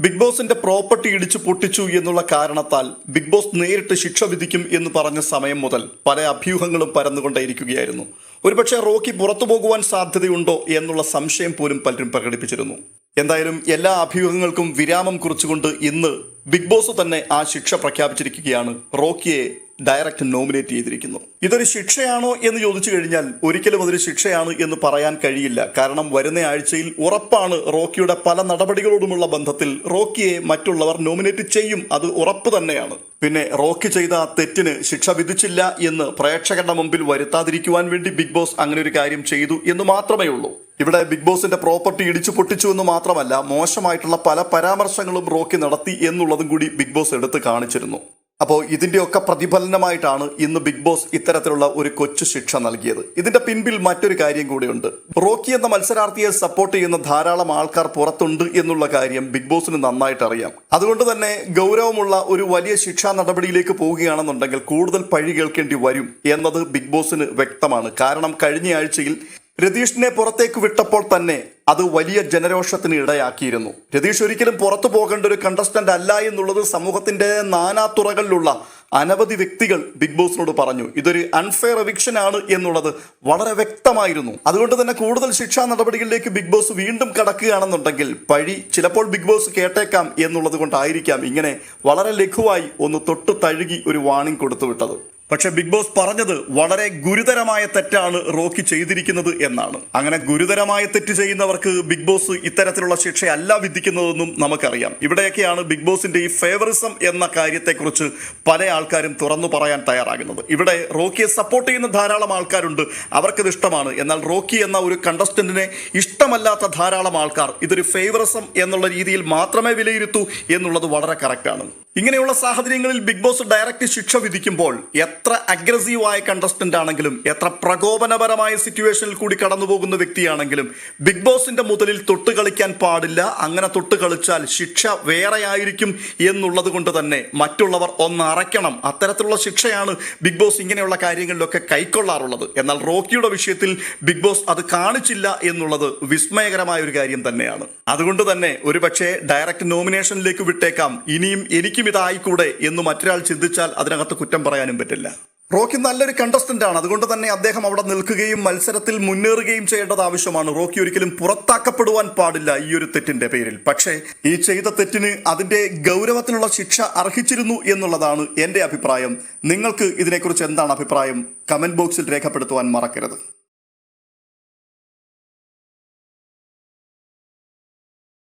Big ബോസിന്റെ property ഇടിച്ചു പൊട്ടിച്ചു എന്നുള്ള കാരണത്താൽ ബിഗ് ബോസ് നേരിട്ട് ശിക്ഷ വിധിക്കും എന്ന് പറഞ്ഞ സമയം മുതൽ പല അഭ്യൂഹങ്ങളും പരന്നുകൊണ്ടേയിരിക്കുകയായിരുന്നു. ഒരുപക്ഷെ റോക്കി പുറത്തു പോകുവാൻ സാധ്യതയുണ്ടോ എന്നുള്ള സംശയം പോലും പലരും പ്രകടിപ്പിച്ചിരുന്നു. എന്തായാലും എല്ലാ അഭ്യൂഹങ്ങൾക്കും വിരാമം കുറിച്ചുകൊണ്ട് ഇന്ന് ബിഗ് ബോസ് തന്നെ ആ ശിക്ഷ പ്രഖ്യാപിച്ചിരിക്കുകയാണ്. റോക്കിയെ ഡയറക്റ്റ് നോമിനേറ്റ് ചെയ്തിരിക്കുന്നു. ഇതൊരു ശിക്ഷയാണോ എന്ന് ചോദിച്ചു കഴിഞ്ഞാൽ ഒരിക്കലും അതൊരു ശിക്ഷയാണ് എന്ന് പറയാൻ കഴിയില്ല. കാരണം വരുന്ന ആഴ്ചയിൽ ഉറപ്പാണ് റോക്കിയുടെ പല നടപടികളോടുമുള്ള ബന്ധത്തിൽ റോക്കിയെ മറ്റുള്ളവർ നോമിനേറ്റ് ചെയ്യും. അത് ഉറപ്പ് തന്നെയാണ്. പിന്നെ റോക്കി ചെയ്ത തെറ്റിന് ശിക്ഷ വിധിച്ചില്ല എന്ന് പ്രേക്ഷകരുടെ മുമ്പിൽ വരുത്താതിരിക്കുവാൻ വേണ്ടി ബിഗ് ബോസ് അങ്ങനെ ഒരു കാര്യം ചെയ്തു എന്ന് മാത്രമേ ഉള്ളൂ. ഇവിടെ ബിഗ് ബോസിന്റെ പ്രോപ്പർട്ടി ഇടിച്ചു പൊട്ടിച്ചു എന്ന് മാത്രമല്ല, മോശമായിട്ടുള്ള പല പരാമർശങ്ങളും റോക്കി നടത്തി എന്നുള്ളതും കൂടി ബിഗ് ബോസ് എടുത്ത് കാണിച്ചിരുന്നു. അപ്പോൾ ഇതിന്റെയൊക്കെ പ്രതിഫലനമായിട്ടാണ് ഇന്ന് ബിഗ് ബോസ് ഇത്തരത്തിലുള്ള ഒരു കൊച്ചു ശിക്ഷ നൽകിയത്. ഇതിന്റെ പിൻപിൽ മറ്റൊരു കാര്യം കൂടിയുണ്ട്. റോക്കി എന്ന മത്സരാർത്ഥിയെ സപ്പോർട്ട് ചെയ്യുന്ന ധാരാളം ആൾക്കാർ പുറത്തുണ്ട് എന്നുള്ള കാര്യം ബിഗ് ബോസിന് നന്നായിട്ട് അറിയാം. അതുകൊണ്ട് തന്നെ ഗൗരവമുള്ള ഒരു വലിയ ശിക്ഷാ നടപടിയിലേക്ക് പോവുകയാണെന്നുണ്ടെങ്കിൽ കൂടുതൽ പഴി കേൾക്കേണ്ടി വരും എന്നത് ബിഗ് ബോസിന് വ്യക്തമാണ്. കാരണം കഴിഞ്ഞ ആഴ്ചയിൽ രതീഷിനെ പുറത്തേക്ക് വിട്ടപ്പോൾ തന്നെ അത് വലിയ ജനരോഷത്തിന് ഇടയാക്കിയിരുന്നു. രതീഷ് ഒരിക്കലും പുറത്തു പോകേണ്ട ഒരു കണ്ടസ്റ്റന്റ് അല്ല എന്നുള്ളത് സമൂഹത്തിന്റെ നാനാതുറകളിലുള്ള അനവധി വ്യക്തികൾ ബിഗ് ബോസിനോട് പറഞ്ഞു. ഇതൊരു അൺഫെയർ എവിക്ഷൻ ആണ് എന്നുള്ളത് വളരെ വ്യക്തമായിരുന്നു. അതുകൊണ്ട് തന്നെ കൂടുതൽ ശിക്ഷാ നടപടികളിലേക്ക് ബിഗ് ബോസ് വീണ്ടും കടക്കുകയാണെന്നുണ്ടെങ്കിൽ പഴി ചിലപ്പോൾ ബിഗ് ബോസ് കേട്ടേക്കാം എന്നുള്ളത് കൊണ്ടായിരിക്കാം ഇങ്ങനെ വളരെ ലഘുവായി ഒന്ന് തൊട്ട് തഴുകി ഒരു വാണിംഗ് കൊടുത്തുവിട്ടത്. പക്ഷെ ബിഗ് ബോസ് പറഞ്ഞത് വളരെ ഗുരുതരമായ തെറ്റാണ് റോക്കി ചെയ്തിരിക്കുന്നത് എന്നാണ്. അങ്ങനെ ഗുരുതരമായ തെറ്റ് ചെയ്യുന്നവർക്ക് ബിഗ് ബോസ് ഇത്തരത്തിലുള്ള ശിക്ഷയല്ല വിധിക്കുന്നതെന്നും നമുക്കറിയാം. ഇവിടെയൊക്കെയാണ് ബിഗ് ബോസിന്റെ ഈ ഫേവറിസം എന്ന കാര്യത്തെക്കുറിച്ച് പല ആൾക്കാരും തുറന്നു പറയാൻ തയ്യാറാകുന്നത്. ഇവിടെ റോക്കിയെ സപ്പോർട്ട് ചെയ്യുന്ന ധാരാളം ആൾക്കാരുണ്ട്, അവർക്കിത് ഇഷ്ടമാണ്. എന്നാൽ റോക്കി എന്ന ഒരു കണ്ടസ്റ്റന്റിനെ ഇഷ്ടമല്ലാത്ത ധാരാളം ആൾക്കാർ ഇതൊരു ഫേവറിസം എന്നുള്ള രീതിയിൽ മാത്രമേ വിലയിരുത്തൂ എന്നുള്ളത് വളരെ കറക്റ്റാണ്. ഇങ്ങനെയുള്ള സാഹചര്യങ്ങളിൽ ബിഗ് ബോസ് ഡയറക്റ്റ് ശിക്ഷ വിധിക്കുമ്പോൾ എത്ര അഗ്രസീവായ കണ്ടസ്റ്റന്റ് ആണെങ്കിലും, എത്ര പ്രകോപനപരമായ സിറ്റുവേഷനിൽ കൂടി കടന്നു പോകുന്ന വ്യക്തിയാണെങ്കിലും ബിഗ് ബോസിന്റെ മുതലിൽ തൊട്ട് കളിക്കാൻ പാടില്ല. അങ്ങനെ തൊട്ട് കളിച്ചാൽ ശിക്ഷ വേറെയായിരിക്കും എന്നുള്ളത് കൊണ്ട് തന്നെ മറ്റുള്ളവർ ഒന്ന് അറയ്ക്കണം. അത്തരത്തിലുള്ള ശിക്ഷയാണ് ബിഗ് ബോസ് ഇങ്ങനെയുള്ള കാര്യങ്ങളിലൊക്കെ കൈക്കൊള്ളാറുള്ളത്. എന്നാൽ റോക്കിയുടെ വിഷയത്തിൽ ബിഗ് ബോസ് അത് കാണിച്ചില്ല എന്നുള്ളത് വിസ്മയകരമായ ഒരു കാര്യം തന്നെയാണ്. അതുകൊണ്ട് തന്നെ ഒരുപക്ഷെ ഡയറക്റ്റ് നോമിനേഷനിലേക്ക് വിട്ടേക്കാം. ഇനിയും എനിക്ക് ഇതായിക്കൂടെ എന്ന് മറ്റൊരാൾ ചിന്തിച്ചാൽ അതിനകത്ത് കുറ്റം പറയാനും പറ്റില്ല. റോക്കി നല്ലൊരു കണ്ടസ്റ്റന്റ് ആണ്. അതുകൊണ്ട് തന്നെ അദ്ദേഹം അവിടെ നിൽക്കുകയും മത്സരത്തിൽ മുന്നേറുകയും ചെയ്യേണ്ടത് ആവശ്യമാണ്. റോക്കി ഒരിക്കലും പുറത്താക്കപ്പെടുവാൻ പാടില്ല ഈ ഒരു തെറ്റിന്റെ പേരിൽ. പക്ഷേ ഈ ചെയ്ത തെറ്റിന് അതിന്റെ ഗൗരവത്തിനുള്ള ശിക്ഷ അർഹിച്ചിരുന്നു എന്നുള്ളതാണ് എന്റെ അഭിപ്രായം. നിങ്ങൾക്ക് ഇതിനെക്കുറിച്ച് എന്താണ് അഭിപ്രായം? കമന്റ് ബോക്സിൽ രേഖപ്പെടുത്തുവാൻ മറക്കരുത്.